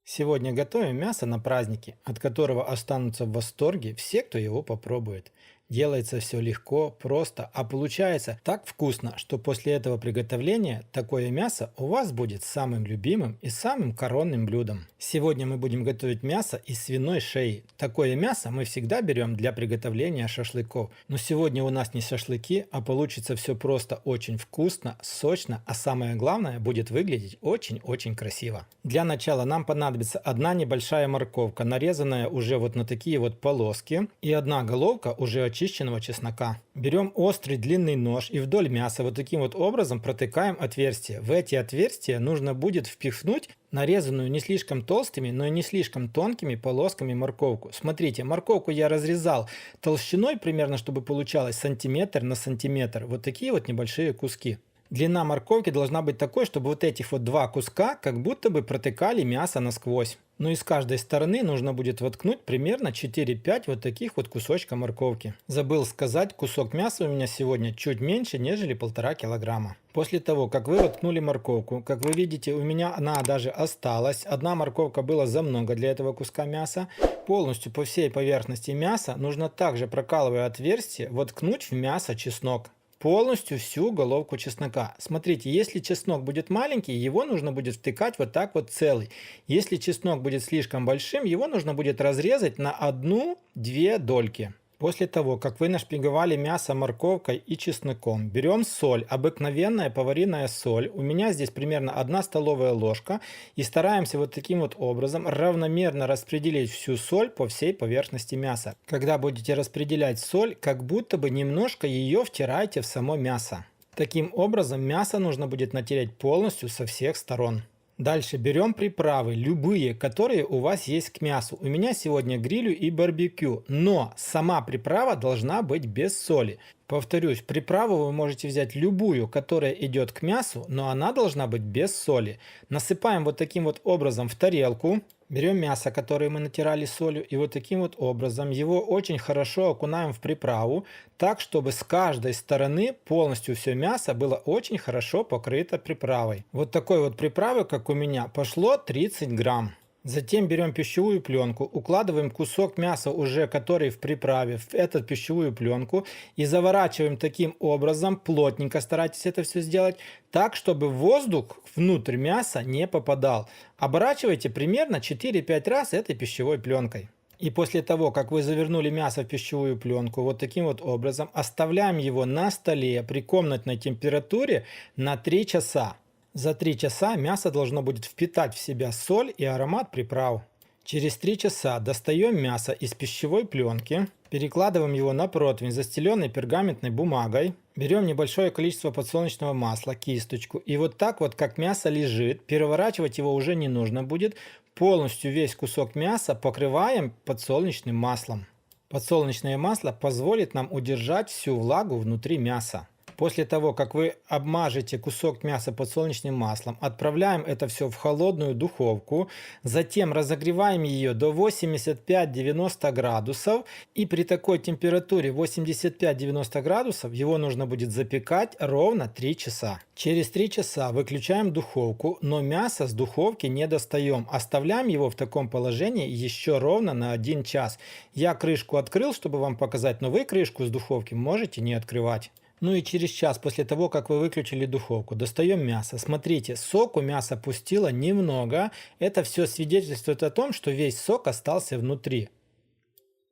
Сегодня готовим мясо на праздники, от которого останутся в восторге все, кто его попробует. Делается все легко, просто, а получается так вкусно, что после этого приготовления такое мясо у вас будет самым любимым и самым коронным блюдом. Сегодня мы будем готовить мясо из свиной шеи. Такое мясо мы всегда берем для приготовления шашлыков. Но сегодня у нас не шашлыки, а получится все просто очень вкусно, сочно, а самое главное будет выглядеть очень-очень красиво. Для начала нам понадобится одна небольшая морковка, нарезанная уже вот на такие вот полоски, и одна головка уже очищенного чеснока. Берем острый длинный нож и вдоль мяса вот таким вот образом протыкаем отверстие. В эти отверстия нужно будет впихнуть нарезанную не слишком толстыми, но и не слишком тонкими полосками морковку. Смотрите, морковку я разрезал толщиной примерно, чтобы получалось сантиметр на сантиметр. Вот такие вот небольшие куски. Длина морковки должна быть такой, чтобы вот этих вот два куска как будто бы протыкали мясо насквозь. Ну и с каждой стороны нужно будет воткнуть примерно 4-5 вот таких вот кусочка морковки. Забыл сказать, кусок мяса у меня сегодня чуть меньше, нежели 1,5 килограмма. После того, как вы воткнули морковку, как вы видите, у меня она даже осталась. Одна морковка была за много для этого куска мяса. Полностью по всей поверхности мяса нужно также, прокалывая отверстие, воткнуть в мясо чеснок. Полностью всю головку чеснока. Смотрите, если чеснок будет маленький, его нужно будет втыкать вот так вот целый. Если чеснок будет слишком большим, его нужно будет разрезать на 1-2 дольки. После того, как вы нашпиговали мясо морковкой и чесноком, берем соль, обыкновенная поваренная соль. У меня здесь примерно 1 столовая ложка. И стараемся вот таким вот образом равномерно распределить всю соль по всей поверхности мяса. Когда будете распределять соль, как будто бы немножко ее втирайте в само мясо. Таким образом мясо нужно будет натереть полностью со всех сторон. Дальше берем приправы, любые, которые у вас есть к мясу. У меня сегодня грилю и барбекю, но сама приправа должна быть без соли. Повторюсь, приправу вы можете взять любую, которая идет к мясу, но она должна быть без соли. Насыпаем вот таким вот образом в тарелку. Берем мясо, которое мы натирали солью, и вот таким вот образом его очень хорошо окунаем в приправу, так, чтобы с каждой стороны полностью все мясо было очень хорошо покрыто приправой. Вот такой вот приправы, как у меня, пошло 30 грамм. Затем берем пищевую пленку, укладываем кусок мяса, уже который в приправе, в эту пищевую пленку и заворачиваем таким образом, плотненько старайтесь это все сделать, так, чтобы воздух внутрь мяса не попадал. Оборачивайте примерно 4-5 раз этой пищевой пленкой. И после того, как вы завернули мясо в пищевую пленку вот таким вот образом, оставляем его на столе при комнатной температуре на 3 часа. За 3 часа мясо должно будет впитать в себя соль и аромат приправ. Через 3 часа достаем мясо из пищевой пленки, перекладываем его на противень, застеленный пергаментной бумагой, берем небольшое количество подсолнечного масла, кисточку, и вот так вот, как мясо лежит, переворачивать его уже не нужно будет, полностью весь кусок мяса покрываем подсолнечным маслом. Подсолнечное масло позволит нам удержать всю влагу внутри мяса. После того, как вы обмажете кусок мяса подсолнечным маслом, отправляем это все в холодную духовку, затем разогреваем ее до 85-90 градусов, и при такой температуре 85-90 градусов его нужно будет запекать ровно 3 часа. Через 3 часа выключаем духовку, но мясо с духовки не достаем, оставляем его в таком положении еще ровно на 1 час. Я крышку открыл, чтобы вам показать, но вы крышку с духовки можете не открывать. Ну и через час после того, как вы выключили духовку, достаем мясо. Смотрите, сок у мяса пустило немного. Это все свидетельствует о том, что весь сок остался внутри.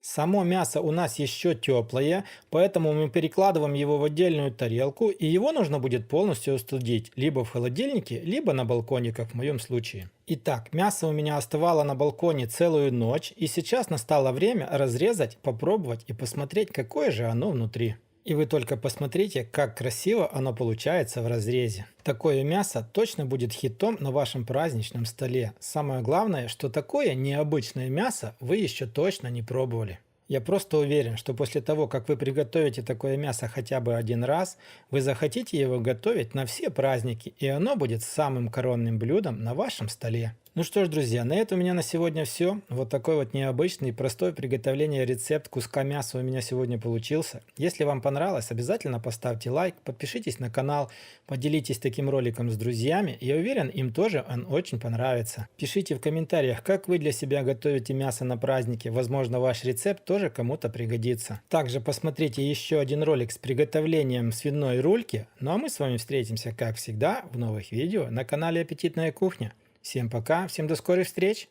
Само мясо у нас еще теплое, поэтому мы перекладываем его в отдельную тарелку, и его нужно будет полностью остудить, либо в холодильнике, либо на балконе, как в моем случае. Итак, мясо у меня оставало на балконе целую ночь, и сейчас настало время разрезать, попробовать и посмотреть, какое же оно внутри. И вы только посмотрите, как красиво оно получается в разрезе. Такое мясо точно будет хитом на вашем праздничном столе. Самое главное, что такое необычное мясо вы еще точно не пробовали. Я просто уверен, что после того, как вы приготовите такое мясо хотя бы 1 раз, вы захотите его готовить на все праздники, и оно будет самым коронным блюдом на вашем столе. Ну что ж, друзья, на этом у меня на сегодня все. Вот такой вот необычный, простой приготовление рецепт куска мяса у меня сегодня получился. Если вам понравилось, обязательно поставьте лайк, подпишитесь на канал, поделитесь таким роликом с друзьями. Я уверен, им тоже он очень понравится. Пишите в комментариях, как вы для себя готовите мясо на празднике. Возможно, ваш рецепт тоже кому-то пригодится. Также посмотрите еще один ролик с приготовлением свиной рульки. Ну а мы с вами встретимся, как всегда, в новых видео на канале Аппетитная кухня. Всем пока, всем до скорых встреч!